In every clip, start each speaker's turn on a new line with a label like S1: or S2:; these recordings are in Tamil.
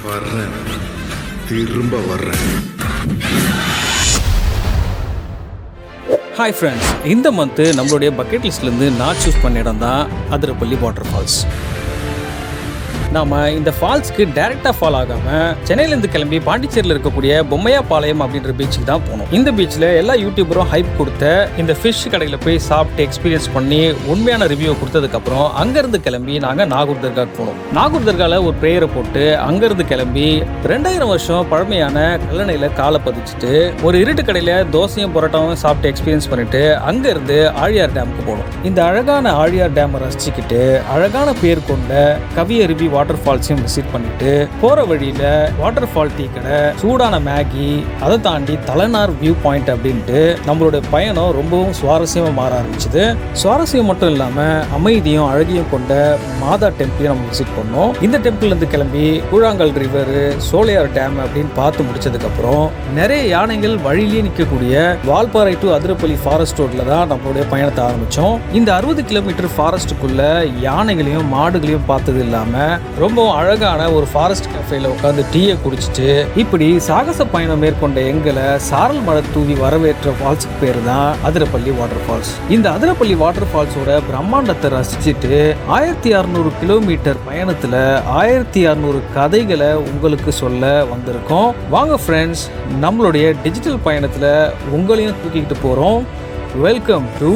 S1: வர்றேன், திரும்ப வர்றேன்.
S2: ஹாய் ஃப்ரெண்ட்ஸ், இந்த மந்த்து நம்மளுடைய பக்கெட் லிஸ்ட்லேருந்து நான் சூஸ் பண்ண இடம் தான் அதிரப்பள்ளி வாட்டர் ஃபால்ஸ். நாம் இந்த ஃபால்ஸ்க்கு டைரெக்டாக ஃபால் ஆகாமல் சென்னையிலேருந்து கிளம்பி பாண்டிச்சேரியில் இருக்கக்கூடிய பொம்மையா பாளையம் அப்படின்ற பீச்சுக்கு தான் போனோம். இந்த பீச்சில் எல்லா யூடியூபரும் ஹைப் கொடுத்த இந்த ஃபிஷ் கடையில் போய் சாப்பிட்டு எக்ஸ்பீரியன்ஸ் பண்ணி உண்மையான ரிவ்யூ கொடுத்ததுக்கப்புறம் அங்கேருந்து கிளம்பி நாங்கள் நாகூர் தர்காவுக்கு போனோம். நாகூர் தர்காவில் ஒரு ப்ரேயரை போட்டு அங்கேருந்து கிளம்பி 2000 வருஷம் பழமையான கல்லணையில் காலை பதிச்சுட்டு ஒரு இருட்டு கடையில் தோசையும் பரோட்டாவும் சாப்பிட்டு எக்ஸ்பீரியன்ஸ் பண்ணிட்டு அங்கேருந்து ஆழியார் டேமுக்கு போனோம். இந்த அழகான ஆழியார் டேமை ரசிச்சுக்கிட்டு அழகான பேர் கொண்ட கவியருவி வாட்டர் ஃபால்ஸையும் விசிட் பண்ணிட்டு போற வழியில வாட்டர் ஃபால் டீ கடை, சூடான மேகி, அதை தாண்டி தலைநார் வியூ பாயிண்ட் அப்படின்ட்டு நம்மளோட பயணம் ரொம்பவும் சுவாரஸ்யமா மாற ஆரம்பிச்சது. சுவாரஸ்யம் மட்டும் இல்லாம அமைதியும் அழகியும் கொண்ட மாதா டெம்பிளையும் நம்ம விசிட் பண்ணோம். இந்த டெம்பிள் இருந்து கிளம்பி கூழாங்கல் ரிவர், சோலையார் டேம் அப்படின்னு பார்த்து முடிச்சதுக்கு அப்புறம் நிறைய யானைகள் வழியிலேயே நிற்கக்கூடிய வால்பாறை டு அதிரப்பள்ளி ஃபாரஸ்ட் ரோட்ல தான் நம்மளுடைய பயணத்தை ஆரம்பிச்சோம். இந்த 60 கிலோமீட்டர் ஃபாரஸ்ட்டுக்குள்ள யானைகளையும் மாடுகளையும் பார்த்தது இல்லாம ரொம்ப அழகான ஒரு ஃபாரஸ்ட் கஃபேல உட்காந்து டீயை குடிச்சிட்டு இப்படி சாகச பயணம் மேற்கொண்ட எங்களை சாரல் மழை தூவி வரவேற்ற ஃபால்ஸுக்கு பேர் தான் அதிரப்பள்ளி வாட்டர் ஃபால்ஸ். இந்த அதிரப்பள்ளி வாட்டர் ஃபால்ஸோட பிரம்மாண்டத்தை ரசிச்சுட்டு 1600 கிலோமீட்டர் பயணத்துல 1600 கதைகளை உங்களுக்கு சொல்ல வந்திருக்கோம். வாங்க ஃப்ரெண்ட்ஸ், நம்மளுடைய டிஜிட்டல் பயணத்துல உங்களையும் தூக்கிக்கிட்டு போறோம். Welcome to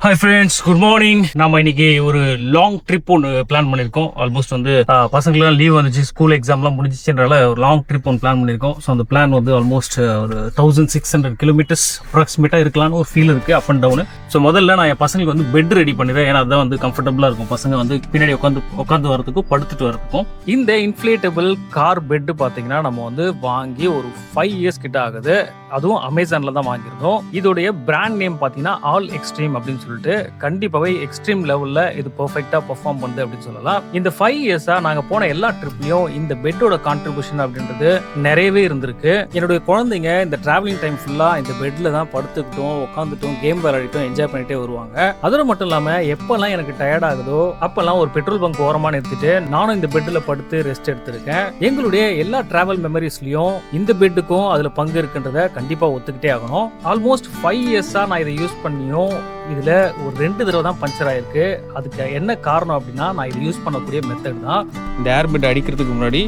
S2: hi friends, good morning. நம்ம இன்னைக்கு ஒரு லாங் ட்ரிப் ஒன்று பிளான் பண்ணியிருக்கோம். ஆல்மோஸ்ட் வந்து பசங்களுக்குலாம் லீவ் வந்துச்சு, ஸ்கூல் எக்ஸாம்லாம் முடிஞ்சிச்சுன்றனால ஒரு லாங் ட்ரிப் ஒன்று பிளான் பண்ணியிருக்கோம். ஸோ அந்த பிளான் வந்து ஆல்மோஸ்ட் ஒரு 1600 கிலோமீட்டர்ஸ் அப்ராக்சிமேட்டாக இருக்கலாம்னு ஒரு ஃபீல் இருக்குது, அப் அண்ட் டவுனு. ஸோ முதல்ல நான் என் பசங்களுக்கு வந்து பெட் ரெடி பண்ணிடுறேன். ஏன்னா அதுதான் வந்து கம்ஃபர்டபுளாக இருக்கும். பசங்க வந்து பின்னாடி உட்காந்து வரதுக்கும் படுத்துட்டு வரதுக்கும். இந்த இன்ஃப்ளேட்டபிள் கார் பெட்டு பார்த்தீங்கன்னா நம்ம வந்து வாங்கி ஒரு 5 இயர்ஸ் கிட்ட ஆகுது. அதுவும் அமேசானில் தான் வாங்கியிருந்தோம். இதோடைய பிராண்ட் நேம் பார்த்தீங்கன்னா ஆல் எக்ஸ்ட்ரீம் அப்படின்னு சொல்லிட்டு கண்டிப்பாவே எக்ஸ்ட்ரீம் லெவல்ல இது பெர்ஃபெக்ட்டா பெர்ஃபார்ம் பண்ணுது அப்படின்னு சொல்லலாம். இந்த 5 இயர்ஸா நாங்க போன எல்லா ட்ரிப்லயும் இந்த பெட்டோட கான்ட்ரிபியூஷன் அப்படின்றது நிறையவே இருந்திருக்கு. என்னுடைய குழந்தைங்க இந்த டிராவலிங் டைம் ஃபுல்லா இந்த பெட்ல தான் படுத்துக்கிட்டும் உட்காந்துட்டும் கேம் விளையாடிட்டும் என்ஜாய் பண்ணிட்டே வருவாங்க. அதோட மட்டும் இல்லாம எப்பெல்லாம் எனக்கு டயர்ட் ஆகுதோ அப்பெல்லாம் ஒரு பெட்ரோல் பங்க் ஓரமா நிறுத்திட்டு நானும் இந்த பெட்ல படுத்து ரெஸ்ட் எடுத்திருக்கேன். எங்களுடைய எல்லா டிராவல் மெமரிஸ்லயும் இந்த பெட்டுக்கும் அதுல பங்கு இருக்குன்றத கண்டிப்பா ஒத்துக்கிட்டே ஆகணும். ஆல்மோஸ்ட் 5 இயர்ஸா நான் இதை யூஸ் பண்ணியும் இதுல ஒரு 2 தடவை தான் பஞ்சர் ஆயிருக்கு. அதுக்கு என்ன காரணம் அப்படின்னா நான் இதை யூஸ் பண்ணக்கூடிய மெத்தட் தான். இந்த ஏர் பெட் அடிக்கிறதுக்கு முன்னாடி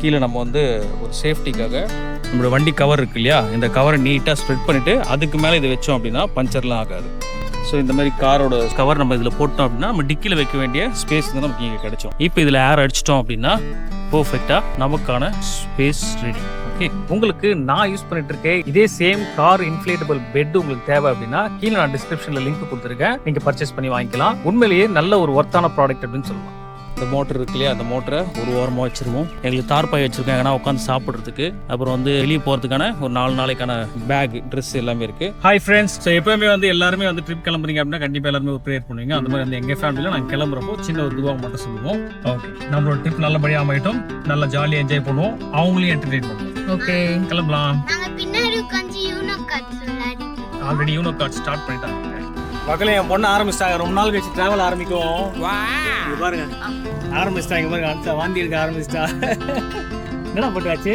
S2: கீழே நம்ம வந்து ஒரு சேஃப்டிக்காக நம்மளோட வண்டி கவர் இருக்கு இல்லையா, இந்த கவரை நீட்டாக ஸ்ப்ரெட் பண்ணிட்டு அதுக்கு மேலே இதை வச்சோம் அப்படின்னா பஞ்சர்லாம் ஆகாது. ஸோ இந்த மாதிரி காரோட கவர் நம்ம இதில் போட்டோம் அப்படின்னா நம்ம டிக்கியில் வைக்க வேண்டிய ஸ்பேஸ் வந்து நமக்கு இங்கே கிடைச்சோம். இப்போ இதில் ஏர் அடிச்சிட்டோம் அப்படின்னா பர்ஃபெக்டாக நமக்கான ஸ்பேஸ் ரெடி. ஓகே, உங்களுக்கு நான் யூஸ் பண்ணிட்டு இருக்கேன் இதே சேம் கார் இன்ஃப்ளேட்டபிள் பெட் உங்களுக்கு தேவை அப்படின்னா கீழே நான் டிஸ்கிரிப்ஷன்ல லிங்க் கொடுத்துருக்கேன், நீங்க பர்ச்சேஸ் பண்ணி வாங்கிக்கலாம். உண்மையிலேயே நல்ல ஒரு ஒர்த்தான ப்ராடக்ட் அப்படின்னு சொல்லலாம். இந்த மோட்டர் இருக்கு இல்லையா, அந்த மோட்டரை ஒரு ஓரமாக வச்சிருவோம். எங்களுக்கு தார்பாய் வச்சிருக்கோம், ஏன்னா உட்காந்து சாப்பிட்றதுக்கு. அப்புறம் வந்து வெளியே போகிறதுக்கான ஒரு 4 நாளைக்கான பேக், ட்ரெஸ் எல்லாமே இருக்கு. ஹாய் ஃப்ரெண்ட்ஸ், ஸோ எப்பவுமே வந்து எல்லாருமே வந்து ட்ரிப் கிளம்புறீங்க அப்படின்னா கண்டிப்பாக எல்லாருமே ஒரு ப்ரேயர் பண்ணுவீங்க. அந்த மாதிரி வந்து எங்கள் ஃபேமிலியில் நாங்கள் கிளம்புறப்போ சின்ன ஒரு துவா மட்டும் சொல்லுவோம். ஓகே, நம்மளோட ட்ரிப் நல்லபடியாக அமையட்டும், நல்லா ஜாலியாக என்ஜாய் பண்ணுவோம், அவங்களையும் என்டர்டெயின் பண்ணுவோம். ஓகே, கிளம்பலாம். ஆல்ரெடி யூனோ கார்ட் ஸ்டார்ட் பண்ணிட்டாங்க. மக்களே, என் பொண்ணு ஆரம்பிச்சிட்டாங்க. ரொம்ப நாள் கழிச்சு டிராவல் ஆரம்பிக்கும். பாருங்க, ஆரம்பிச்சிட்டாங்க பாருங்க, வாந்தி எடுக்க ஆரம்பிச்சிட்டா. என்னடா போட்டாச்சு?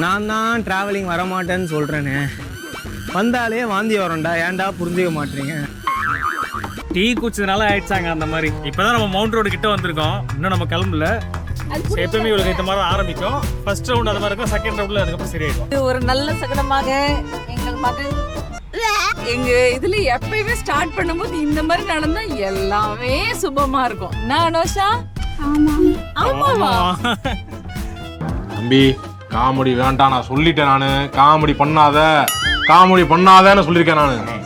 S3: நான் தான் டிராவலிங் வரமாட்டேன்னு சொல்கிறேனே, வந்தாலே வாந்தி வரோம்டா, ஏன்டா புரிஞ்சுக்க மாட்டீங்க?
S2: டீ குடிச்சதுனால ஆயிடுச்சாங்க அந்த மாதிரி. இப்போதான் நம்ம மவுண்ட் ரோடு கிட்ட வந்திருக்கோம், இன்னும் நம்ம கிளம்பல. எப்பவுமே இவங்களுக்கு இந்த மாதிரி ஆரம்பிக்கும். ஃபர்ஸ்ட் ரவுண்ட் அது மாதிரி இருக்கும், செகண்ட் ரவுண்ட்ல அதுக்கப்புறம் சரியாயிடும்.
S4: ஒரு நல்ல சகனமாக எங்கள் மகள் எங்க இதுல எப்பயுமே ஸ்டார்ட் பண்ணும்போது இந்த மாதிரி நடந்தா எல்லாமே சுபமா இருக்கும். நானோஷா ஆமாவா?
S5: தம்பி, காமெடி வேண்டாம், நான் சொல்லிட்டேன். நானு காமெடி பண்ணாதன்னு சொல்லியிருக்கேன். நானு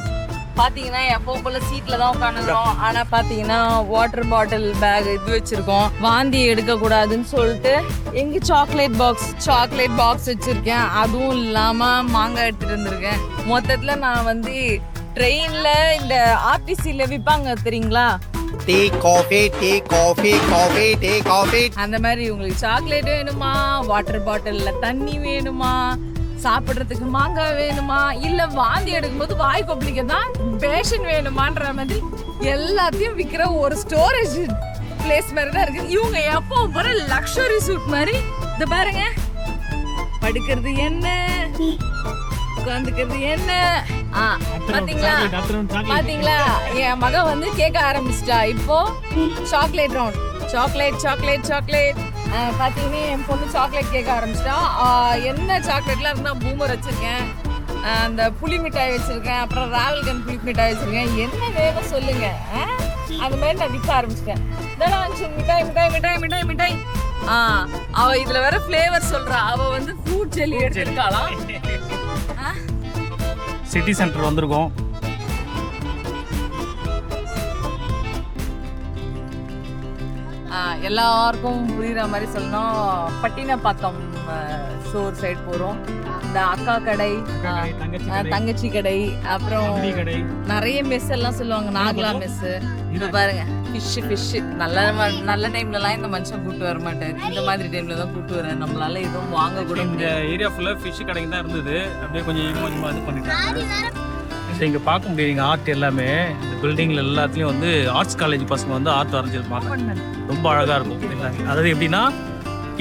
S4: பாத்தீங்கன்னா எப்பவும் போல சீட்ல தான் உட்காந்துருக்கோம். ஆனா பாத்தீங்கன்னா வாட்டர் பாட்டில் பேக் இது வச்சிருக்கோம். வாந்தி எடுக்க கூடாதுன்னு சொல்லிட்டு எங்க சாக்லேட் பாக்ஸ் வச்சிருக்கேன். அதுவும் இல்லாம மாங்காய் எடுத்துட்டு வந்திருக்கேன். மொத்தத்துல நான் வந்து ட்ரெயின்ல இந்த ஆர்டிசில விற்பாங்க தெரியுங்களா,
S3: tea coffee tea coffee coffee tea coffee.
S4: அந்த மாதிரி உங்களுக்கு சாக்லேட் வேணுமா, வாட்டர் பாட்டில்ல தண்ணி வேணுமா, சாப்பிட்றதுக்கு மாங்காய் வேணுமா, இல்ல வாந்தி எடுக்கும்போது வாய் கொப்பளிக்க தான் பேஷன் வேணுமான்ற மாதிரி எல்லாத்தையும் விற்கிற ஒரு ஸ்டோரேஜ் பிளேஸ் மாதிரி தான் இருக்கு. இவங்க எப்போ போற லக்ஸரி சூட் மாதிரி இந்த பாருங்க, படுக்கிறது என்ன, உட்காந்துக்கிறது என்ன. பாத்தீங்களா என் மக வந்து கேட்க ஆரம்பிச்சிட்டா இப்போ chocolate round, chocolate chocolate chocolate. பாத்தீங்கன்னா என் பொண்ணு சாக்லேட் கேட்க ஆரம்பிச்சிட்டா. என்ன சாக்லேட்லாம் இருந்தா பூமர் வச்சிருக்கேன், அந்த புளி மிட்டாய் வச்சிருக்கேன், அப்புறம் ராவல்கன் புளி மிட்டாய் வச்சிருக்கேன், என்ன வேணும் சொல்லுங்க. அந்த மாதிரி நான் விற்க ஆரம்பிச்சிட்டேன். மிட்டாய் மிட்டாய் மிட்டாய் மிட்டாய் மிட்டாய். அவ இதுல வேற ஃபிளேவர் சொல்றா. அவ வந்து ஃப்ரூட் ஜெல்லி எடுத்துருக்காளாம்.
S2: சிட்டி சென்டர் வந்திருக்கோம்.
S4: எல்லாருக்கும் புரியுற மாதிரி சொல்லணும், பட்டினப்பாக்கம் ஸ்டோர் சைடு போறோம். இந்த அக்கா கடை, தங்கச்சி கடை, அப்புறம் நிறைய மெஸ் எல்லாம் சொல்லுவாங்க. நாகலா மெஸ். இது பாருங்க, ஃபிஷ் நல்ல டைம்லலாம் இந்த மனுஷன் கூப்பிட்டு வர மாட்டாரு. இந்த மாதிரி டைம்ல தான் கூப்பிட்டு வர. நம்மளால எதுவும் வாங்க கூட
S2: இந்த ஏரியா ஃபுல்லா ஃபிஷ் கடைங்க தான் இருந்தது. அப்படியே கொஞ்சம் கொஞ்சமா இது பண்ணிட்டாங்க. இங்கே பார்க்க முடியுங்க ஆர்ட் எல்லாமே. இந்த பில்டிங்ல எல்லாத்துலேயும் வந்து ஆர்ட்ஸ் காலேஜ் பசங்க வந்து ஆர்ட் வரைஞ்சிருப்பாங்க. ரொம்ப அழகாக இருக்கும். அதாவது எப்படின்னா,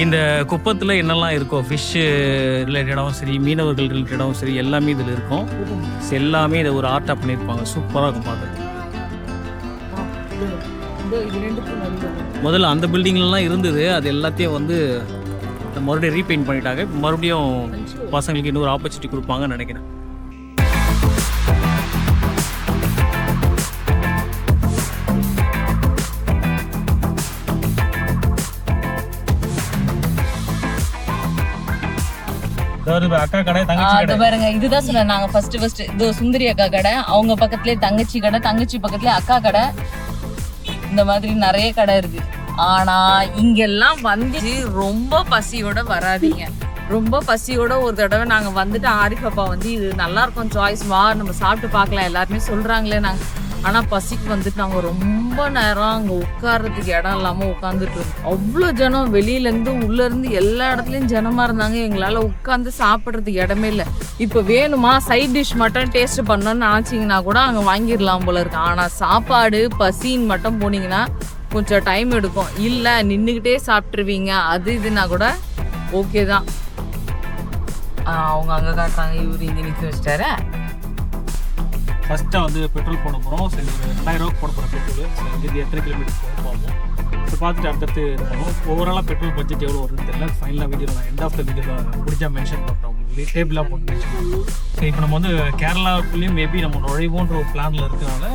S2: இந்த குப்பத்தில் என்னெல்லாம் இருக்கோ, ஃபிஷ் ரிலேட்டடாகவும் சரி, மீனவர்கள் ரிலேட்டடாகவும் சரி, எல்லாமே இதில் இருக்கும். எல்லாமே இதை ஒரு ஆர்ட்டாக பண்ணியிருப்பாங்க. சூப்பராக இருக்கும் பார்க்குறது. முதல்ல அந்த பில்டிங்லாம் இருந்தது, அது எல்லாத்தையும் வந்து மறுபடியும் ரீபெயிண்ட் பண்ணிட்டாங்க. மறுபடியும் பசங்களுக்கு இன்னொரு ஆப்பர்ச்சுனிட்டி கொடுப்பாங்கன்னு நினைக்கிறேன். அக்கா கடை, தங்கச்சி
S4: பாருங்க, இதுதான் சொன்னேன் நாங்க ஃபர்ஸ்ட் இது சுந்தரி அக்கா கடை. அவங்க பக்கத்துலயே தங்கச்சி கடை, தங்கச்சி பக்கத்துலயே அக்கா கடை. இந்த மாதிரி நிறைய கடை இருக்கு. ஆனா இங்கெல்லாம் வந்து ரொம்ப பசியோட வராதீங்க. ரொம்ப பசியோட ஒரு தடவை நாங்க வந்துட்டு ஆரிஃப் அப்பா வந்து இது நல்லா இருக்கும் சாய்ஸ், வா நம்ம சாப்பிட்டு பார்க்கலாம் எல்லாருமே சொல்றாங்களே. நாங்க ஆனா பசிக்கு வந்துட்டு நாங்க ரொம்ப நேரம் அங்க உட்கார்றதுக்கு இடம் இல்லாம உட்காந்துட்டு இருந்தோம். அவ்வளோ ஜனம், வெளியில இருந்து உள்ள இருந்து எல்லா இடத்துலயும் ஜனமா இருந்தாங்க. எங்களால உட்காந்து சாப்பிட்றதுக்கு இடமே இல்லை. இப்ப வேணுமா சைட் டிஷ் மட்டும் டேஸ்ட் பண்ணணும்னு நினைச்சிங்கன்னா கூட அங்க வாங்கிடலாம் போல இருக்கு. ஆனா சாப்பாடு பசின்னு மட்டும் போனீங்கன்னா கொஞ்சம் டைம் எடுக்கும். இல்ல நின்றுகிட்டே சாப்பிட்டுருவீங்க, அது இதுனா கூட ஓகே தான். அவங்க அங்க காட்டுறாங்க, இவரு இங்க நிக்க வச்சிட்டாரு.
S2: ஃபஸ்ட்டாக வந்து பெட்ரோல் போட போகிறோம். சரி, ஒரு 2000 ரூபா போட போகிறோம் பெட்ரோல். சரி, இது எத்தனை கிலோமீட்டர் போகும் இப்போ பார்த்துட்டு அடுத்தடுத்து இது பண்ணுவோம். ஓவராலாக பெட்ரோல் பட்ஜெட் எவ்வளோ வருதுன்னு தெரியல. ஃபைனலாக வீடியோ நான் எண்ட் ஆஃப் த வீடியோவில் முடிஞ்சா மென்ஷன் பண்ணுறோம். உங்களுக்கு டேபிளாக போட்டு மென்ஷன் பண்ணுவோம். சரி, இப்போ நம்ம வந்து கேரளாவுக்குள்ளேயும் மேபி நம்ம நுழைவோன்ற ஒரு பிளானில் இருக்கிறனால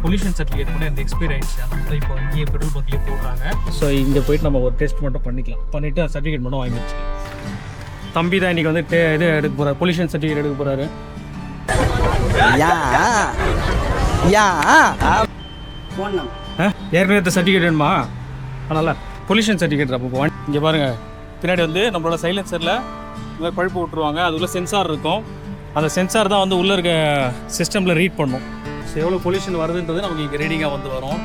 S2: பொல்யூஷன் சர்டிஃபிகேட் கூட இந்த எக்ஸ்பைர் ஆகிடுச்சு. அதனால இப்போ இங்கேயே பெட்ரோல் பங்க்லேயே போடுறாங்க. ஸோ இங்கே போயிட்டு நம்ம ஒரு டெஸ்ட் மட்டும் பண்ணிக்கலாம். பண்ணிவிட்டு சர்டிஃபிகேட் மட்டும் வாங்கி வச்சுக்கலாம். தம்பி தான் இன்றைக்கி வந்து இது எடுக்க போகிறார், பொல்யூஷன் சர்டிஃபிகேட் எடுக்க போகிறாரு. ஏற்கனவே சர்டிஃபிகேட் வேணுமா? அதனால் பொல்யூஷன் சர்டிஃபிகேட். அப்போ இங்கே பாருங்கள், பின்னாடி வந்து நம்மளோட சைலன்சரில் இந்த மாதிரி பழுப்பு விட்ருவாங்க. அது உள்ள சென்சார் இருக்கும். அந்த சென்சார் தான் வந்து உள்ளே இருக்க சிஸ்டமில் ரீட் பண்ணும். ஸோ எவ்வளோ பொல்யூஷன் வருதுன்றது நமக்கு இங்கே ரீடிங்காக வந்து வரும்.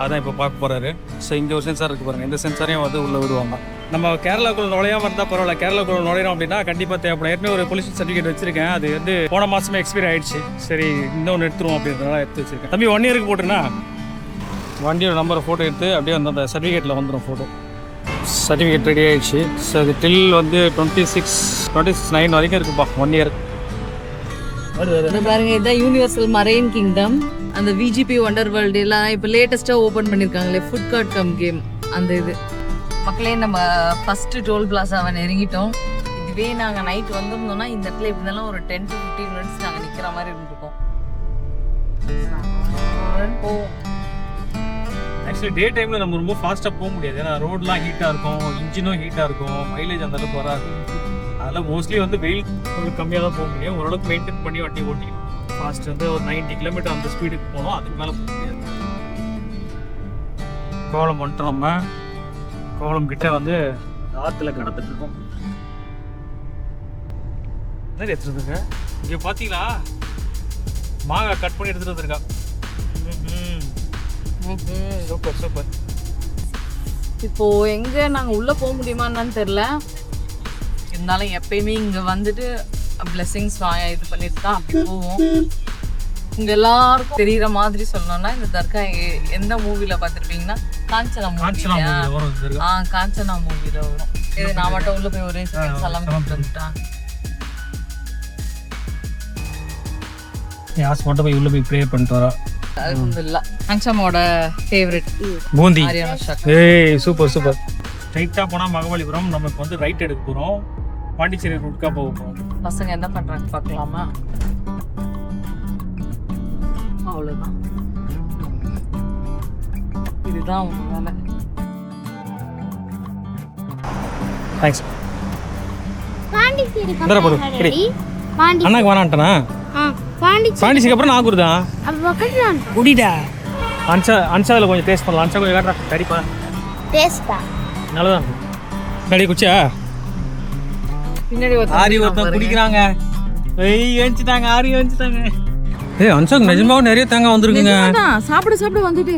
S2: அதான் இப்போ பார்க்க போகிறாரு. ஸோ இங்கே ஒரு சென்சார் இருக்குது பாருங்கள். இந்த சென்சாரையும் வந்து உள்ளே விடுவாங்க. நம்ம கேரளாக்குள்ள நுழையாமல் இருந்தால் பரவாயில்ல. கேரளாக்குள்ள நுழையிறோம் அப்படின்னா கண்டிப்பாக தேவைப்படும். ஏற்கனவே ஒரு பொல்யூஷன் சர்டிஃபிகேட் வச்சிருக்கேன். அது வந்து போன மாதமே எக்ஸ்பைரி ஆகிடுச்சு. சரி, இன்னொன்று எடுத்துருவோம் அப்படின்றதால எடுத்து வச்சிருக்கேன். தம்பி 1 இயருக்கு போட்டுருண்ணா. வண்டியோட நம்பரை ஃபோட்டோ எடுத்து அப்படியே வந்து அந்த சர்டிஃபிகேட்டில் வந்துடும் ஃபோட்டோ. சர்டிஃபிகேட் ரெடி ஆகிடுச்சு. ஸோ அது டில் வந்து 26/9 வரைக்கும் இருக்குப்பா. 1 இயர்.
S4: பாருங்க, இதுதான் யூனிவர்சல் மரைன் கிங்டம். அந்த விஜிபி வண்டர் வேர்ல்டு எல்லாம் இப்போ லேட்டஸ்ட்டாக ஓப்பன் பண்ணியிருக்காங்களே, ஃபுட் கார்ட் கம் கேம். அந்த இது மக்களே, நம்ம ஃபஸ்ட்டு டோல் பிளாஸாவை நெருங்கிட்டோம். இதுவே நாங்கள் நைட் வந்திருந்தோம்னா இந்த இடத்துல இப்படி இருந்தாலும் ஒரு 10 to 15 minutes நாங்கள் நிற்கிற மாதிரி இருந்திருக்கோம்.
S2: ஆக்சுவலி டே டைமில் நம்ம ரொம்ப ஃபாஸ்ட்டாக போக முடியாது. ஏன்னா ரோடெலாம் ஹீட்டாக இருக்கும், இன்ஜினும் ஹீட்டாக இருக்கும், மைலேஜ் அந்த அளவுக்கு வராது. அதெல்லாம் மோஸ்ட்லி வந்து வெயில் கொஞ்சம் கம்மியாக தான் போக முடியும். ஓரளவுக்கு மெயின்டைன் பண்ணி வண்டி ஓட்டிக்கணும். ஃபாஸ்ட் வந்து ஒரு 90 கிலோமீட்டர் அந்த ஸ்பீடுக்கு போகணும். அதுக்கு மேலே போக முடியாது. கோவளம் வந்துட்டோம். நம்ம கோவளம் கிட்ட வந்து ஆற்றுல கடந்துட்டு இருக்கோம். என்ன எடுத்துருந்துங்க இங்கே பார்த்தீங்களா? மாங்காய் கட் பண்ணி எடுத்துகிட்டு வந்துருக்கா. Super super.
S4: இப்போ எங்க நாங்க உள்ள போக முடியுமான்னு தெரியல. இருந்தாலும் எப்பயுமே இங்க வந்துட்டு பிளெஸிங்ஸ் இது பண்ணிட்டு தான் அப்படி போவோம். இங்க எல்லாருக்கும் தெரியற மாதிரி சொல்லணும்னா இந்த தர்கா எந்த மூவில பார்த்திருப்பீங்கன்னா காஞ்சனா மூவி. காஞ்சனா மூவில வரும். இது நான் மட்டும் உள்ள போய் ஒரே சலாம் வந்துட்டான்.
S2: யாஸ் மட்டும் போய் உள்ள போய் ப்ரே பண்ணிட்டு வரா.
S4: அல்ஹம்துலில்லாஹ். அங்ஷமோட ஃபேவரட்
S2: பூந்தி.
S4: Ariana shock.
S2: ஏய் சூப்பர் சூப்பர். ஸ்ட்ரைட்டா போனா மகபலிபுரம். நம்ம இப்போ வந்து ரைட் எடுக்க போறோம். பாண்டிச்சேரி ரூட்கா போக போறோம்.
S4: பசங்க என்ன பண்றாங்க பார்க்கலாமா? அவ்வளவுதான். இதுதான் உங்க வேலை.
S2: தேங்க்ஸ்.
S6: பாண்டிச்சேரி
S2: இந்தர போடு. கிடி. அண்ணாக்கு வேணான்ட்டனா? பாண்டிச்சேரிக்கு அப்புறம் நாகூர் தான்.
S6: அப்ப பக்கத்துல
S2: குடிடா. அன்சாவில் கொஞ்சம் டேஸ்ட் பண்ணலாம். அன்சா கொஞ்சம் காட்டுறா. சரிப்பா.
S6: டேஸ்டா
S2: நல்லதான். கடி குச்சியா?
S4: பின்னாடி
S2: ஆரி ஒருத்தன் குடிக்கிறாங்க. ஏய் ஏஞ்சிட்டாங்க. ஆரி ஏஞ்சிட்டாங்க. ஏய் அன்சாக்கு நிஜமாவும் நிறைய தேங்காய் வந்திருக்குங்க.
S4: சாப்பிட சாப்பிட வந்துட்டு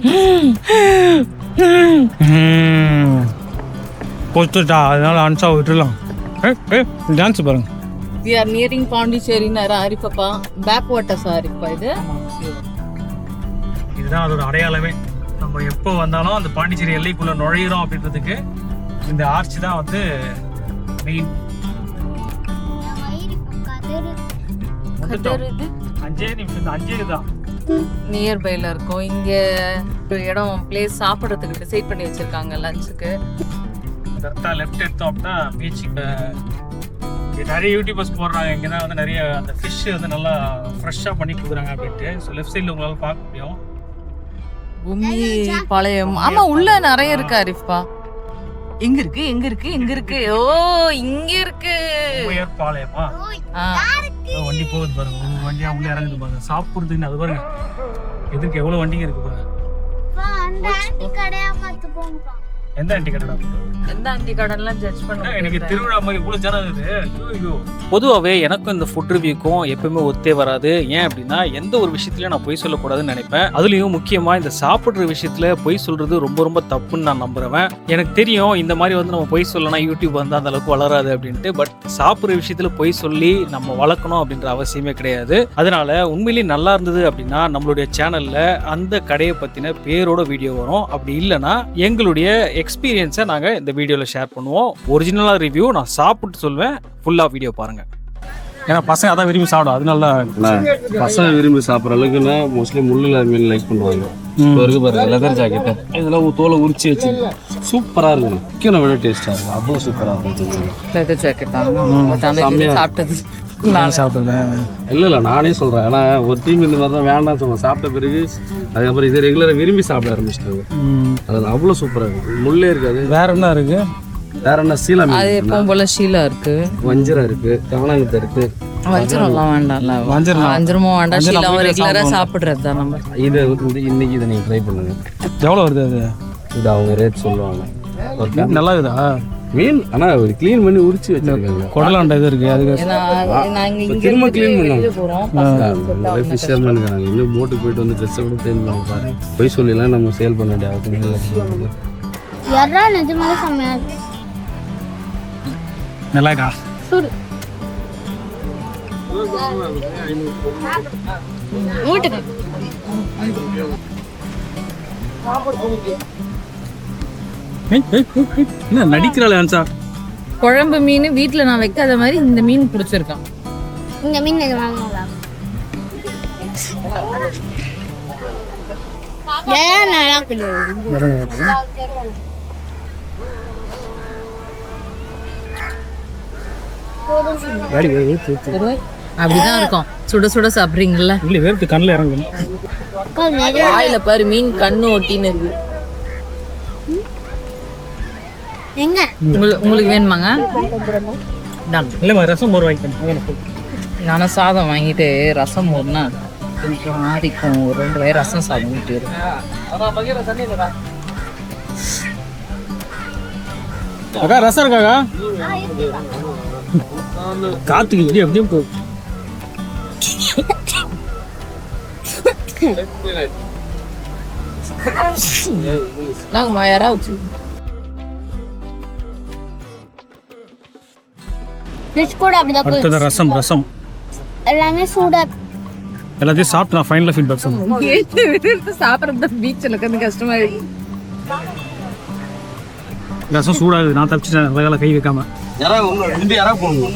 S2: பொத்துட்டா. அதனால அன்சா விட்டுலாம். டான்ஸ் பாருங்க.
S4: We are nearing பாண்டிச்சேரின்னு ஆரிப்பா. பேக் வாட்டர்ஸ் ஆரிப்பா இது.
S2: இதுதான் அதோட அடையாளமே. நம்ம எப்போ வந்தாலும் அந்த பாண்டிச்சேரி எல்லைக்குள்ள நுழையிறோம் அப்படின்றதுக்கு இந்த ஆர்ச் தான் வந்து மெயின். அஞ்சே நிமிஷம். அஞ்சே தான்
S4: நியர்பைல இருக்கும். இங்க ஒரு இடம் பிளேஸ் சாப்பிட்றதுக்கு டிசைட் பண்ணி வச்சிருக்காங்க லஞ்சுக்கு.
S2: கரெக்டாக லெஃப்ட் எடுத்தோம் அப்படின்னா பீச்சுக்கு நிறைய யூடியூபர்ஸ் போடுறாங்க. இங்கே தான் வந்து நிறைய அந்த ஃபிஷ் வந்து நல்லா ஃப்ரெஷ்ஷாக பண்ணி கொடுக்குறாங்க அப்படின்ட்டு. ஸோ லெஃப்ட் சைடில் உங்களால் பார்க்க முடியும்.
S4: பூமி பாளையம். ஆமா உள்ள நிறைய இருக்கு ஆரிஃபா. எங்க இருக்கு எங்க இருக்கு எங்க இருக்கு? ஓ இங்க இருக்கு.
S2: உயர் பாளையமா? வண்டி போகுது பாருங்க. ஒரு வண்டியா உள்ள இறங்குது பாருங்க. சாப்பிடுறதுன்னு அது பாருங்க. எதுக்கு எவ்வளவு வண்டிங்க இருக்கு பாருங்க. எந்த ஆண்டி கடை?
S4: எந்த ஆண்டி கடைலாம் ஜட்ஜ் பண்ண
S2: எனக்கு திருவிழா மாதிரி இவ்வளவு ஜனம் இருக்குது. பொதுவாகவே எனக்கும் இந்த ஃபுட் ரிவ்யூக்கும் எப்பவுமே ஒத்தே வராது. ஏன் அப்படின்னா எந்த ஒரு விஷயத்துலயும் நான் பொய் சொல்லக்கூடாதுன்னு நினைப்பேன். அதுலயும் முக்கியமா இந்த சாப்பிட்ற விஷயத்துல பொய் சொல்றது ரொம்ப ரொம்ப தப்புன்னு நான் நம்புறேன். எனக்கு தெரியும் இந்த மாதிரி வந்து நம்ம பொய் சொல்லலாம் யூடியூப் வந்து அந்த அளவுக்கு வளராது அப்படின்ட்டு. பட் சாப்பிட்ற விஷயத்துல பொய் சொல்லி நம்ம வளர்க்கணும் அப்படின்ற அவசியமே கிடையாது. அதனால உண்மையிலேயே நல்லா இருந்தது அப்படின்னா நம்மளுடைய சேனல்ல அந்த கடையை பத்தின பேரோட வீடியோ வரும். அப்படி இல்லைன்னா எங்களுடைய எக்ஸ்பீரியன்ஸை நாங்கள் இந்த வீடியோவில் ஷேர் பண்ணுவோம். ஒரிஜினலாக ரிவ்யூ நான் சாப்பிட்டு சொல்வேன். ஃபுல்லாக வீடியோ பாருங்கள். ஏன்னா பசங்க அதான் விரும்பி சாப்பிடும். அதனால
S7: பசங்க விரும்பி சாப்பிட்ற அளவுக்குன்னா மோஸ்ட்லி முள்ளில் மீன் லைக் பண்ணுவாங்க. இப்போ இருக்கு பாருங்க லெதர் ஜாக்கெட்டு. இதெல்லாம் தோலை உரிச்சு வச்சு சூப்பராக இருக்கும். முக்கியம் விட டேஸ்ட்டாக இருக்கும். அவ்வளோ சூப்பராக இருக்கும்.
S4: லெதர் ஜாக்கெட் தான் சாப்பிட்டது.
S2: நான் சாப்பிட்டேன்.
S7: இல்லை நானே சொல்கிறேன். ஏன்னா ஒரு டீம் இந்த மாதிரி தான் வேண்டாம்னு சொல்லுவேன். சாப்பிட்ட பிறகு அதுக்கப்புறம் இதை ரெகுலராக விரும்பி சாப்பிட ஆரம்பிச்சிட்டாங்க. அது அவ்வளோ சூப்பராக இருக்கும். முள்ளே இருக்காது.
S2: வேற என்ன இருக்கு?
S7: வேற என்ன சீலா
S4: அது எப்பவும் போல ஷீலா இருக்கு.
S7: வஞ்சரம் இருக்கு. காணாங்கத்தை இருக்கு.
S4: வஞ்சரம்லாம் வேண்டாம்ல. வஞ்சரமும் வேண்டாம். ஷீலாவும் ரெகுலரா சாப்பிடுறது தான் நம்ம.
S7: இதை இன்னைக்கு இதை நீங்கள் ட்ரை பண்ணுங்க.
S2: எவ்வளோ வருது அது?
S7: இது அவங்க ரேட் சொல்லுவாங்க.
S2: நல்லா இருக்குதா
S7: மீன்? ஆனால் ஒரு க்ளீன் பண்ணி உரிச்சு வச்சிருக்காங்க.
S2: குடலாண்ட இது இருக்கு. அதுக்கு
S7: திரும்ப க்ளீன் பண்ணுவாங்க. ஃபிஷர்மேன் இருக்காங்க. இன்னும் போட்டுக்கு போயிட்டு வந்து ட்ரெஸ்ஸை கூட க்ளீன் பண்ணுவாங்க. பாரு போய் சொல்லிலாம் நம்ம சேல் பண்ண வேண்டிய அவசியம் இல்லை.
S6: யாரா நிஜமாவே செம்மையா இருக்கு.
S2: நல்லா இருக்கா? என்ன நடிக்கிறாள் அன்சா?
S4: குழம்பு மீன் வீட்டுல நான் வைக்காத மாதிரி இந்த மீன் பிடிச்சிருக்கான்.
S6: இந்த மீன் நிஜமாவே நல்லா
S4: அப்படிதான் இருக்கும். சுட சுட சாப்பிடுறீங்கல்ல?
S2: இல்ல வேர்த்து கண்ணில் இறங்கும்.
S4: வாயில பாரு மீன் கண்ணு ஒட்டின்னு இருக்கு.
S6: எங்க
S4: உங்களுக்கு வேணுமாங்க?
S2: இல்லைம்மா ரசம் மோர் வாங்கிக்கணும்.
S4: நானும் சாதம் வாங்கிட்டு ரசம் மோர்னா கொஞ்சம் ஆடிக்கும். ஒரு 2 வயர் ரசம் சாதம் ஊட்டி.
S2: அக்கா ரசம் இருக்காக்கா? காத்துக்கு இப்படி அப்படியே போகும்.
S4: நாங்கம்மா யாராவது
S6: ஃபிஷ் கூட அப்படிதான் போய்
S2: அடுத்தது ரசம்
S6: எல்லாமே சூடா
S2: எல்லாத்தையும் சாப்பிட்டு நான் ஃபைனலாக ஃபீட்பேக் சொல்லுவேன்.
S4: சாப்பிட்றது பீச்சில் இருக்கிறது கஷ்டமா இருக்கு.
S2: ரசம் சூடாகுது, நான் தப்பிச்சிட்டேன் வேலை கை வைக்காம.
S7: யாரா போகணும்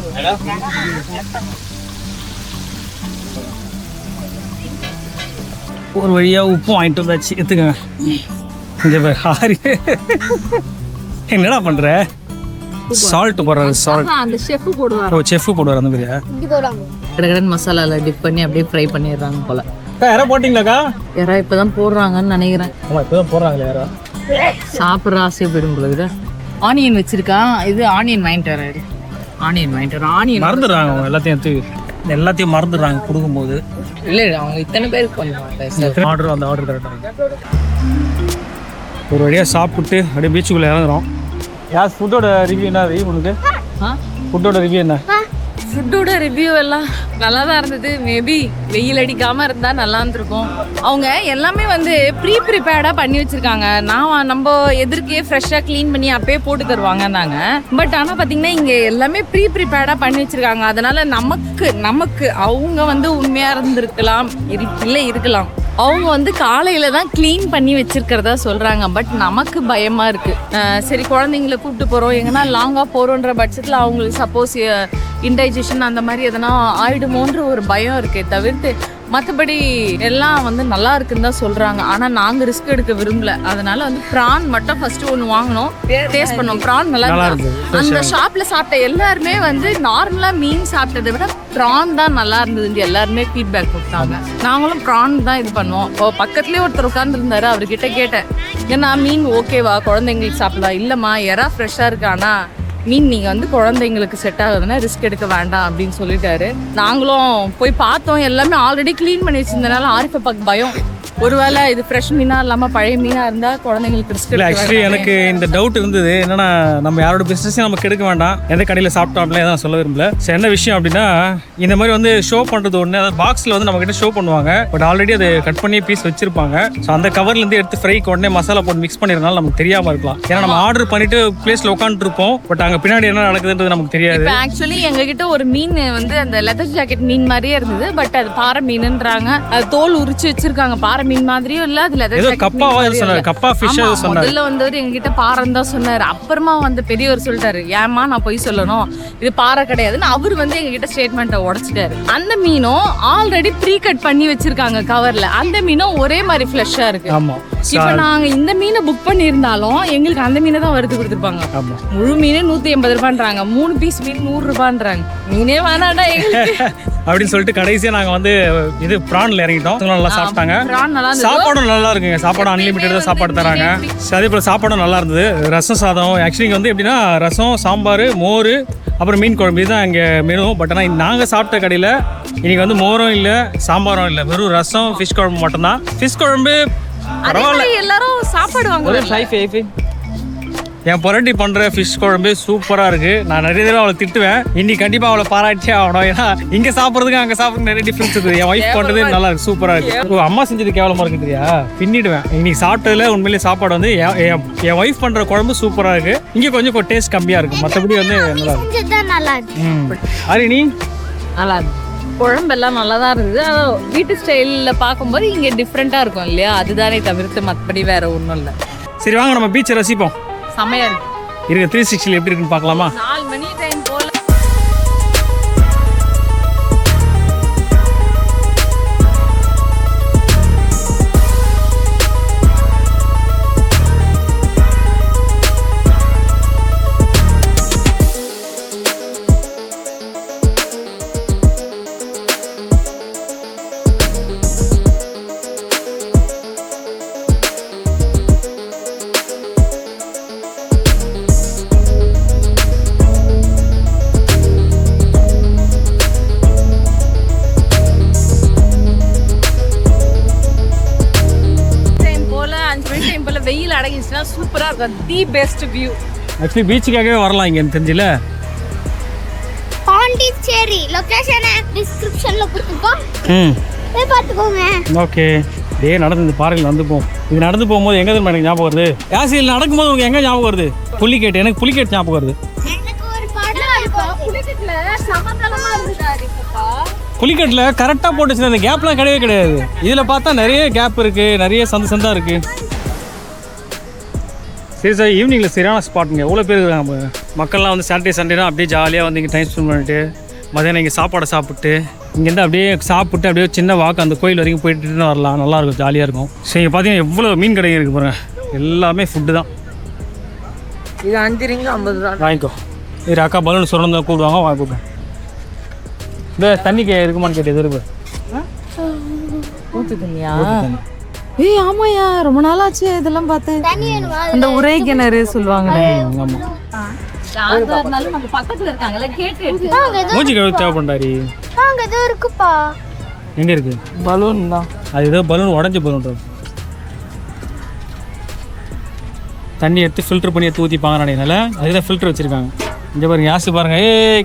S2: ஒரு வழியாக உப்பும் வாங்கிட்டு வந்தாச்சு, எடுத்துக்கங்க. இங்கே ஹாரி என்னடா பண்ணுற? சால்ட் போடுறாரு, சால்ட்.
S4: அந்த ஷெஃப் போடுவார்.
S2: ஓ செஃப் போடுவார் அந்த மாதிரியா?
S6: இங்க போறாங்க.
S4: கடகடன் மசாலாவில் டிப் பண்ணி அப்படியே ஃப்ரை பண்ணிடுறாங்க போல.
S2: யாரா போட்டிங்களாக்கா?
S4: யாரா இப்போதான் போடுறாங்கன்னு நினைக்கிறேன்.
S2: ஆமாம் இப்போ தான் போடுறாங்களே யாரா.
S4: சாப்பிட்ற ஆசையை போயிடும் பொழுது. ஆனியன் வச்சிருக்கான், இது ஆனியன் வாங்கிட்டு வராரு. ஆனியன்
S2: மறந்துடுறாங்க அவங்க எல்லாத்தையும் மறந்துடுறாங்க கொடுக்கும்போது.
S4: இல்லை அவங்க இத்தனை பேருக்கு கொஞ்சம்
S2: ஆர்டர் அந்த ஆர்டர் கரெக்டாக ஒரு வழியாக சாப்பிட்டு அப்படியே பீச்சுக்குள்ளே இறங்குறோம். யார் ஃபுட்டோட ரிவ்யூ என்ன? உனக்கு ஃபுட்டோட ரிவ்யூ என்ன?
S4: ஃபுட்டோட ரிவ்யூ எல்லாம் நல்லா தான் இருந்தது. மேபி வெயில் அடிக்காமல் இருந்தால் நல்லா இருந்திருக்கும். அவங்க எல்லாமே வந்து ப்ரிப்பேர்டாக பண்ணி வச்சுருக்காங்க. நம்ம எதிர்க்கே ஃப்ரெஷ்ஷாக க்ளீன் பண்ணி அப்பயே போட்டு தருவாங்கன்னாங்க. பட் ஆனால் பார்த்தீங்கன்னா இங்கே எல்லாமே ப்ரிப்பேர்டாக பண்ணி வச்சுருக்காங்க. அதனால் நமக்கு அவங்க வந்து உண்மையாக இருந்திருக்கலாம், இல்லை இருக்கலாம். அவங்க வந்து காலையில் தான் க்ளீன் பண்ணி வச்சுருக்கிறதா சொல்கிறாங்க. பட் நமக்கு பயமாக இருக்குது. சரி குழந்தைங்கள கூப்பிட்டு போகிறோம், எங்கன்னா லாங்காக போகிறோன்ற பட்சத்தில் அவங்களுக்கு சப்போஸ் இன்டைஜஷன் அந்த மாதிரி எதனா ஆயிடுமோன்ற ஒரு பயம் இருக்கே தவிர்த்து மற்றபடி எல்லாம் வந்து நல்லா இருக்குன்னு தான் சொல்கிறாங்க. ஆனால் நாங்கள் ரிஸ்க் எடுக்க விரும்பல. அதனால வந்து ப்ரான் மட்டும் ஃபர்ஸ்ட் ஒன்று வாங்கினோம், டேஸ்ட் பண்ணோம். ப்ரான் நல்லா இருந்தது. அந்த ஷாப்பில் சாப்பிட்ட எல்லாருமே வந்து நார்மலாக மீன் சாப்பிட்டதை விட ப்ரான் தான் நல்லா இருந்தது எல்லாருமே ஃபீட்பேக் கொடுத்தாங்க. நாங்களும் ப்ரான் தான் இது பண்ணுவோம். இப்போ பக்கத்துலேயே ஒருத்தர் உட்காந்துருந்தாரு, அவர்கிட்ட கேட்டேன், ஏன்னா மீன் ஓகேவா குழந்தைங்களுக்கு சாப்பிடலாம்? இல்லைம்மா எறா ஃப்ரெஷ்ஷாக இருக்கு, ஆனால் மீன் நீங்கள் வந்து குழந்தைங்களுக்கு செட் ஆகுதுன்னா ரிஸ்க் எடுக்க வேண்டாம் அப்படின்னு சொல்லிட்டாரு. நாங்களும் போய் பார்த்தோம், எல்லாமே ஆல்ரெடி க்ளீன் பண்ணி வச்சிருந்தனால ஆரிஃபாக்கு பயம், ஒருவேளை இது ஃப்ரெஷ் மீனாக இல்லாமல் பழைய மீனாக இருந்தால் குழந்தைங்களுக்கு ரிஸ்க்
S2: இல்லை. ஆக்சுவலி எனக்கு இந்த டவுட் இருந்தது, என்னன்னா நம்ம யாரோட பிஸ்னஸையும் நம்ம கெடுக்க வேண்டாம், எந்த கடையில் சாப்பிட்டோம்ல எதாவது சொல்ல விரும்பல. ஸோ என்ன விஷயம் அப்படின்னா, இந்த மாதிரி வந்து ஷோ பண்ணுறது ஒன்று, அதாவது பாக்ஸில் வந்து நம்மக்கிட்ட ஷோ பண்ணுவாங்க, பட் ஆல்ரெடி அதை கட் பண்ணி பீஸ் வச்சிருப்பாங்க. ஸோ அந்த கவர்லேருந்து எடுத்து ஃப்ரைக்கு உடனே மசாலா போட்டு மிக்ஸ் பண்ணிருந்தாலும் நமக்கு தெரியாமல் இருக்கலாம். ஏன்னா நம்ம ஆர்டர் பண்ணிட்டு பிளேஸில் உட்காந்துருப்போம், பட் அங்கே பின்னாடி என்ன நடக்குதுன்றது நமக்கு தெரியாது.
S4: இப்போ ஆக்சுவலி எங்ககிட்ட ஒரு மீன் வந்து அந்த லெதர் ஜாக்கெட் மீன் மாதிரியே இருந்தது. பட் அது பாறை மீனுன்றாங்க. அது தோல் உரிச்சு வச்சிருக்காங்க. பாறை மீன் மாதிரியும் இல்ல, அது லெதர் ஜாக்கெட் சொன்னாரு.
S2: கப்பா ஃபிஷ் சொன்னாரு.
S4: முதல்ல வந்தவர் எங்ககிட்ட பாறைன்னு தான் சொன்னாரு. அப்புறமா வந்து பெரியவர் சொல்லிட்டாரு, ஏமா நான் போய் சொல்லணும், இது பாறை கிடையாதுன்னு. அவர் வந்து எங்ககிட்ட ஸ்டேட்மெண்ட்டை உடைச்சிட்டாரு. அந்த மீனும் ஆல்ரெடி ப்ரீ கட் பண்ணி வச்சிருக்காங்க கவர்ல. அந்த மீனும் ஒரே மாதிரி ஃப்ரெஷ்ஷா இருக்கு.
S2: ஆமா.
S4: இப்ப நாங்க இந்த மீனை புக் பண்ணியிருந்தாலும் எங்களுக்கு அந்த மீனை தான் வறுத்து கொடுத்துருப்பாங்க. முழு மீன் 180 ரூபான்றாங்க, 3 பீஸ் மீன் 100 ரூபான்றாங்க. மீனே வேணாடா
S2: அப்படின்னு சொல்லிட்டு கடைசியா நாங்க வந்து இது பிரான்ல இறங்கிட்டோம். நல்லா சாப்பிட்டாங்க. சாப்பாடும் நல்லா இருக்குங்க. சாப்பாடு அன்லிமிட்டட் தான் சாப்பாடு தராங்க. அதே போல சாப்பாடும் நல்லா இருந்தது. ரசம் சாதம் ஆக்சுவலி வந்து எப்படின்னா ரசம், சாம்பார், மோர், அப்புறம் மீன் குழம்பு இதுதான் இங்கே மெனு. பட் ஆனால் நாங்கள் சாப்பிட்ட கடையில் இன்னைக்கு வந்து மோரும் இல்லை, சாம்பாரும் இல்லை, வெறும் ரசம், ஃபிஷ் குழம்பு மட்டும்தான். ஃபிஷ் குழம்பு பரவாயில்ல,
S4: எல்லாரும் சாப்பாடுவாங்க.
S2: என் பொரட்டி பண்ணுற ஃபிஷ் குழம்பு சூப்பராக இருக்குது. நான் நிறைய தடவை அவளை திட்டுவேன், இன்னைக்கு கண்டிப்பாக அவளை பாராட்டியே ஆகணும். ஏன்னா இங்கே சாப்பிட்றதுக்கு அங்கே சாப்பிட்றது நிறைய டிஃப்ரென்ஸ் இருக்குது. என் ஒய்ஃப் பண்ணுறது நல்லா இருக்குது, சூப்பராக இருக்குது. அம்மா செஞ்சது கேவலமாக இருக்குது தெரியா, பின்னிடுவேன். இன்னைக்கு சாப்பிட்டதுல உண்மையிலேயே சாப்பாடு வந்து என் ஒய்ஃப் பண்ணுற குழம்பு சூப்பராக இருக்குது. இங்கே கொஞ்சம் டேஸ்ட் கம்மியாக இருக்குது, மற்றபடி வந்து நல்லா இருக்கு. ஹரிணி
S4: நல்லா இருக்கு. குழம்பெல்லாம் நல்லா தான் இருந்தது. ஆனால் வீட்டு ஸ்டைலில் பார்க்கும்போது இங்கே டிஃப்ரெண்ட்டாக இருக்கும் இல்லையா, அதுதானே தவிர்த்து மற்றபடி வேற ஒன்றும் இல்லை.
S2: சரி வாங்க நம்ம பீச்சை ரசிப்போம்.
S4: செமையா இருக்கு.
S2: 360 எப்படி இருக்குன்னு பார்க்கலாமா?
S4: 4 மணி டைம் போல வெயில் அடங்கிச்சுன்னா சூப்பரா இருக்கும். The best view.
S2: ஆக்சுவலி பீச்சுக்காகவே வரலாம் இங்க, எனக்கு தெரியல.
S6: பாண்டிச்சேரி லொகேஷனை டிஸ்கிரிப்ஷன்ல கொடுத்துருக்கோம். போய் பார்த்துக்கோங்க.
S2: ஓகே நடந்து இந்த பாறையில் நடந்து போவோம். இது நடந்து போகும்போது எங்கே தெரியுமா எனக்கு ஞாபகம் வருது? யாசியில் நடக்கும்போது உங்களுக்கு எங்கே ஞாபகம் வருது? புலிகேட்டு. எனக்கு புலிகேட்டு ஞாபகம் வருது.
S6: எனக்கு ஒரு படம் இருக்கும். புலிகேட்ல சமதளமா இருந்துச்சு.
S2: புலிகேட்டில் கரெக்டாக போட்டுச்சு. அந்த கேப்லாம் கிடையவே கிடையாது. இதில் பார்த்தா நிறைய கேப் இருக்குது, நிறைய சந்தா இருக்குது. சரி சார், ஈவினிங்கில் சரியான ஸ்பாட்டுங்க. எவ்வளோ பேர் இருக்காங்க மக்கள்லாம் வந்து சாட்டர்டே சண்டேனா அப்படியே ஜாலியாக வந்து இங்கே டைம் ஸ்பெண்ட் பண்ணிட்டு மதியானம் இங்கே சாப்பாடை சாப்பிட்டு இங்கேருந்து அப்படியே சாப்பிட்டு அப்படியே சின்ன வாக்கு அந்த கோயில் வரைக்கும் போயிட்டு வரலாம். நல்லாயிருக்கும், ஜாலியாக இருக்கும். சரி, இங்கே பார்த்தீங்கன்னா எவ்வளோ மீன் கடைங்க இருக்குது பாருங்கள். எல்லாமே ஃபுட்டு தான்.
S4: இது 5 ரிங்கு 50 ரூபா.
S2: வாங்கிக்கோ. இது அக்கா பலூன் சுரந்து கூப்பிடுவாங்க, வாங்கி கூப்பிடுவேன். இந்த தண்ணிக்கு இருக்குமான்னு கேட்டது இருக்கு.
S4: ஊத்து தண்ணியா? ஏய் ஆமாயா, ரொம்ப நாள் ஆச்சு இதெல்லாம் பார்த்து.
S6: தண்ணி வேணுமா?
S4: இந்த உரை கிணறு சொல்லுவாங்களே.
S2: ஆமாம்,
S4: நம்ம பக்கத்துல இருக்காங்கல்ல, கேட்டு
S2: மூஞ்சி கழுவு தேவைப்பண்டாரி.
S6: அங்க ஏதோ இருக்குப்பா.
S2: எங்கே இருக்குது?
S4: பலூன் தான்.
S2: அது ஏதோ பலூன் உடஞ்சி பலூன். தண்ணி எடுத்து ஃபில்டர் பண்ணி எடுத்து ஊற்றிப்பாங்க நினைக்கிறனால அதுதான் ஃபில்டர் வச்சுருக்காங்க. இங்கே பாருங்க, யாசி பாருங்க.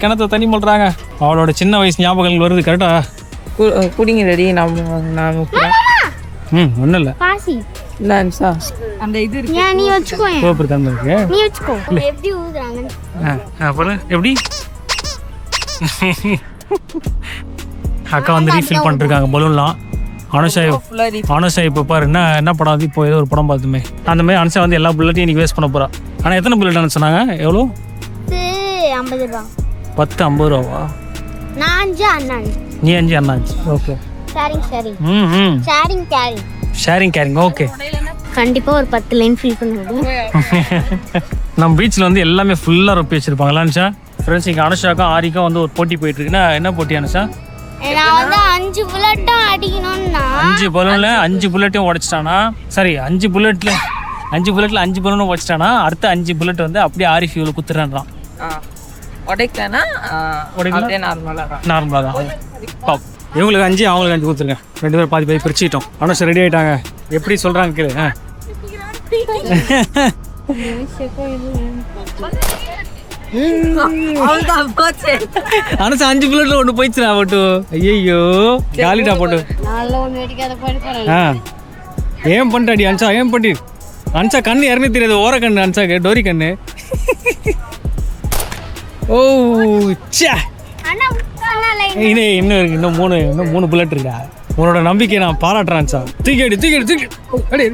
S2: கிணத்துல தண்ணி மொள்றாங்க. அவளோட சின்ன வயசு ஞாபகங்கள் வருது. கரெக்டா
S4: குடிங்க ரெடி. நான்
S2: ஒன்றும் இல்லை.
S6: பாசி
S4: இல்லை அந்த இது இருக்கு.
S6: நீ வச்சுக்கோ.
S2: சோப்பு தண்ணி இருக்கு.
S6: நீ வச்சுக்கோ. எப்படி ஊதுறாங்க?
S2: அப்புறம் எப்படி அக்கா வந்து ரீஃபில் பண்ணிருக்காங்க பலூன்லாம். அனுஷா இப்போ பாரு என்ன படம் அது? இப்போ ஏதோ ஒரு படம் பார்த்துமே அந்த மாதிரி அனுஷா வந்து எல்லா புல்லட்டையும் இன்னைக்கு வேஸ்ட் பண்ண போறா. ஆனால் எத்தனை புல்லட் சொன்னாங்க? எவ்வளோ?
S6: 50 ரூபா.
S2: 10 50 ரூபாவா?
S6: நான் 5 அண்ணா.
S2: நீ 5 அண்ணா 5. ஓகே. Sharing caring. ஓகே.
S6: கண்டிப்பா ஒரு 10 லைன் ஃபில் பண்ணுவோம்.
S2: நம்ம பீச்சில் வந்து எல்லாமே ஃபுல்லாக ரொப்பி வச்சிருப்பாங்களா அனுஷா? ஃப்ரெண்ட்ஸ், இங்கே அனுஷாக்கும் ஆரிக்கும் வந்து ஒரு போட்டி போயிட்டு இருக்குன்னா என்ன போட்டி அனுஷா?
S6: நான் வந்து 5 புல்லட்டும் அடிக்கணும்னா
S2: 5 பலூன்ல 5 புல்லட்டையும் உடைச்சிட்டானா, சரி 5 புல்லட்ல 5 பலூனும் உடைச்சிட்டானா அடுத்த 5 புல்லட் வந்து அப்படியே ஆரி ஃபியூல குத்துறான்றான்.
S4: உடைக்கலனா அப்படியே
S2: நார்மலாக தான். இவங்களுக்கு 5 அவங்களுக்கு 5 கொடுத்துருங்க. 2 பேரும் பாதி பிரிச்சுக்கிட்டோம். அனுஷா ரெடி ஆகிட்டாங்க. எப்படி சொல்கிறாங்க கேளு. அனுஷா 5 புல்லட்ல ஒன்று போயிடுச்சுடா போட்டு. ஐயோ காலிடா போட்டு. ஏன் பண்ணிட்டாடி அனுஷா? ஏன் பண்ணி அனுஷா? கண்ணு யாருமே தெரியாது. ஓர கண்ணு அனுஷாக்கு, டோரி கண்ணு. ஓ சே, இன்னும் இருக்கு. இன்னும் 3 புல்லட் இருக்கா. உன்னோட நம்பிக்கை நான் பாராட்டுறேன் சார். தூக்கி அடி.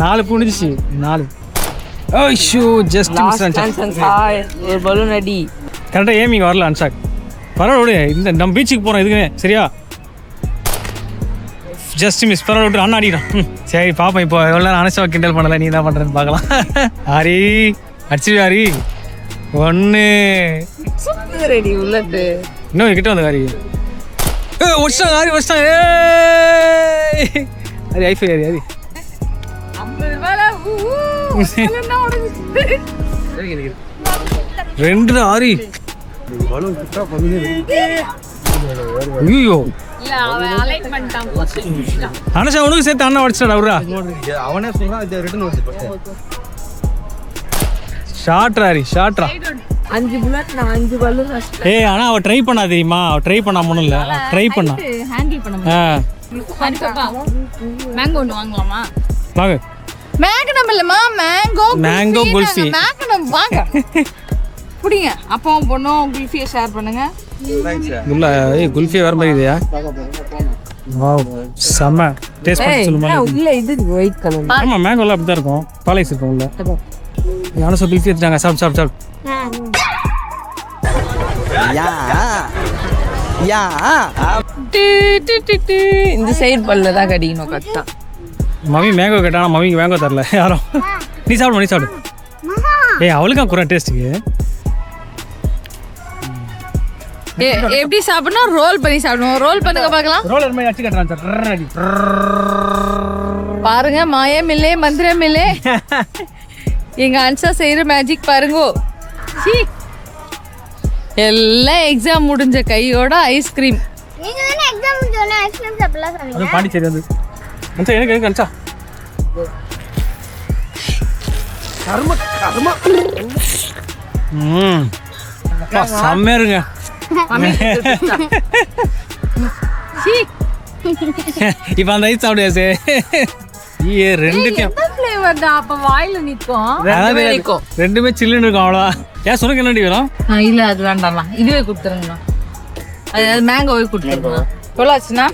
S2: நாலு புனிச்சு 4. ஜஸ்ட்
S4: ஒரு பலூன் அடி.
S2: கரெக்டாக ஏமிங்க வரல அன்சாக். பரவாயில்ல, இந்த நம்ம பீச்சுக்கு போகிறோம் இதுக்குன்னு. சரியா? Just miss. பரவாயில்ல, அண்ணா அடிக்கிறான். சரி பாப்பா. இப்போ எவ்வளோ நேரம் அனுஷாவை கிண்டல் பண்ணல, நீ என்ன பண்ணுறேன்னு பார்க்கலாம். ஆரி அடிச்சு ஆரி 1
S4: ரெடி உள்ளது.
S2: இன்னும் கிட்ட வந்து ஆரி வச்சிட்டாங்க. ஆரி வச்சிட்டாங்க. ஆரி ஐஃபை ஆரி 2 ஆரி. ஐயோ அனுஷா உனக்கு சேர்த்து அண்ணா உடச்சிட்டா விட்றா.
S3: அவனே சொன்னா
S2: ஷார்ட்ரா ஆரி, ஷார்ட்ரா.
S4: 5 புல்லட் நான் 5 பலூன்.
S2: ஆனால் அவள் ட்ரை பண்ணா தெரியுமா? அவள் ட்ரை பண்ணா ஒன்றும் இல்லை. ட்ரை பண்ணா
S4: ஹேண்டில் பண்ண. மேங்கோ ஒன்று வாங்கலாமா?
S2: வாங்க.
S4: மேங்கனம் இல்லைம்மா, மேங்கோ
S2: குல்ஃபி.
S4: மேங்கனம் வாங்க. புடிங்க. அப்பாவும் பொண்ணும் குல்ஃபியை ஷேர் பண்ணுங்க.
S2: குல்ஃபி வர மாதிரி இதா? வாவ் செம்ம. டேஸ்ட் பண்ணி சொல்லுமா?
S4: உள்ள இது ஒயிட் கலர்.
S2: ஆமா, மேங்கோல அப்படி தான் இருக்கும். பாலைஸ் இருக்கும் உள்ள. யானோ குல்ஃபி எடுத்தாங்க. சாப்பிடு.
S4: இந்த சைடு பல்ல தான் கடிக்கணும் கரெக்டா.
S2: மம்மி மேங்கோ கேட்டா, மம்மிக்கு மேங்கோ தரல யாரும். நீ சாப்பிடு. அவளுக்கா குறை டேஸ்ட்டுக்கு.
S4: எப்படி சாப்பிடணும்? ரோல் பண்ணி சாப்பிடணும். ரோல் பண்ணுங்க பார்க்கலாம்.
S2: ரோலர் மாதிரி அடிச்சு கட்டுறான் சார்.
S4: பாருங்க, மாயமில்லே மந்திரமில்லே. எங்க அன்சா செய்யற மேஜிக் பாருங்க. எல்லாம் எக்ஸாம் முடிஞ்ச கையோட ஐஸ்கிரீம்.
S6: நீங்க தான எக்ஸாம் முடிஞ்சோனே ஐஸ்கிரீம் சாப்பிடலாம் சொன்னீங்க.
S2: அது பாண்டிச்சேரி வந்து. அன்சா எனக்கு அன்சா. செம்மையா இருங்க. இப்ப அந்த ஐஸ் சாப்பிடுவாசே ரெண்டுத்தையும்
S4: ஃப்ளேவர் தான் அப்ப வாயில நிக்கும்.
S2: ரெண்டுமே சில்லுன்னு இருக்கும். அவ்வளோதான். ஏன் சொன்னக்கு என்னடி வேணும்?
S4: இல்ல அது வேண்டாம்மா, இதுவே கொடுத்துருங்கண்ணா. அது மேங்கோவே கொடுத்துருங்கண்ணா. எவ்வளோ ஆச்சுண்ணா?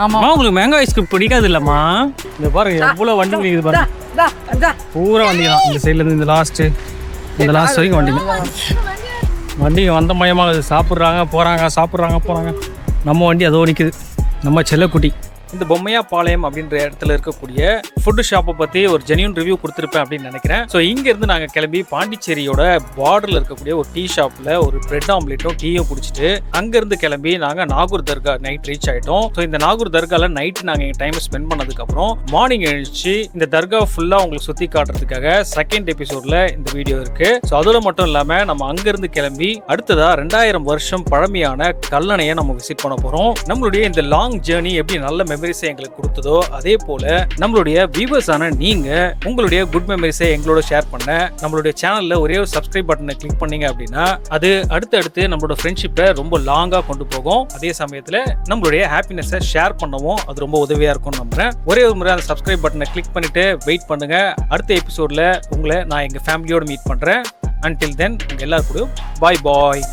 S4: ஆமா
S2: உங்களுக்கு மேங்கோ ஐஸ்கிரீம் பிடிக்காது இல்லம்மா? இந்த பாருங்க எவ்வளோ வண்டி நிற்குது பாருங்க. பூரா வண்டி தான் இந்த சைட்ல இருந்து இந்த லாஸ்ட் வரைக்கும் வண்டிங்க வந்த மயமாக சாப்பிட்றாங்க போகிறாங்க. நம்ம வண்டி அதோ நிற்குது, நம்ம செல்லக்குட்டி. இந்த பொம்மையா பாளையம் அப்படின்ற இடத்துல இருக்கக்கூடிய ஃபுட் ஷாப்பை பற்றி ஒரு ஜென்யூன் ரிவ்யூ கொடுத்துருப்பேன் அப்படின்னு நினைக்கிறேன். ஸோ இங்கேருந்து நாங்கள் கிளம்பி பாண்டிச்சேரியோட பார்டரில் இருக்கக்கூடிய ஒரு டீ ஷாப்பில் ஒரு பிரெட் ஆம்லேட்டும் டீயும் குடிச்சிட்டு அங்கேருந்து கிளம்பி நாங்கள் நாகூர் தர்கா நைட் ரீச் ஆகிட்டோம். ஸோ இந்த நாகூர் தர்காவில் நைட்டு நாங்கள் எங்கள் டைமை ஸ்பெண்ட் பண்ணதுக்கப்புறம் மார்னிங் எழுந்துச்சு இந்த தர்கா ஃபுல்லாக உங்களுக்கு சுற்றி காட்டுறதுக்காக செகண்ட் எபிசோடில் இந்த வீடியோ இருக்குது. ஸோ அதோட மட்டும் இல்லாமல் நம்ம அங்கேருந்து கிளம்பி அடுத்ததாக 2000 வருஷம் பழமையான கல்லணையை நம்ம விசிட் பண்ண போகிறோம். நம்மளுடைய இந்த லாங் ஜேர்னி எப்படி நல்ல மெமரிஸை எங்களுக்கு கொடுத்ததோ அதே போல நம்மளுடைய வியூவர்ஸான நீங்க உங்களுடைய குட் மெமரிஸை எங்களோட ஷேர் பண்ண நம்மளுடைய சேனல்ல ஒரே ஒரு சப்ஸ்கிரைப் பட்டனை கிளிக் பண்ணீங்க அப்படின்னா அது அடுத்தடுத்து நம்மளோட ஃப்ரெண்ட்ஷிப்பை ரொம்ப லாங்கா கொண்டு போகும். அதே சமயத்துல நம்மளுடைய ஹாப்பினஸை ஷேர் பண்ணவும் அது ரொம்ப உதவியா இருக்கும் நம்புறேன். ஒரே ஒரு முறை அந்த சப்ஸ்கிரைப் பட்டனை கிளிக் பண்ணிட்டு வெயிட் பண்ணுங்க. அடுத்த எபிசோட்ல உங்களை நான் எங்க ஃபேமிலியோட மீட் பண்றேன். Until then, எல்லாரும் கூட பாய் பாய்.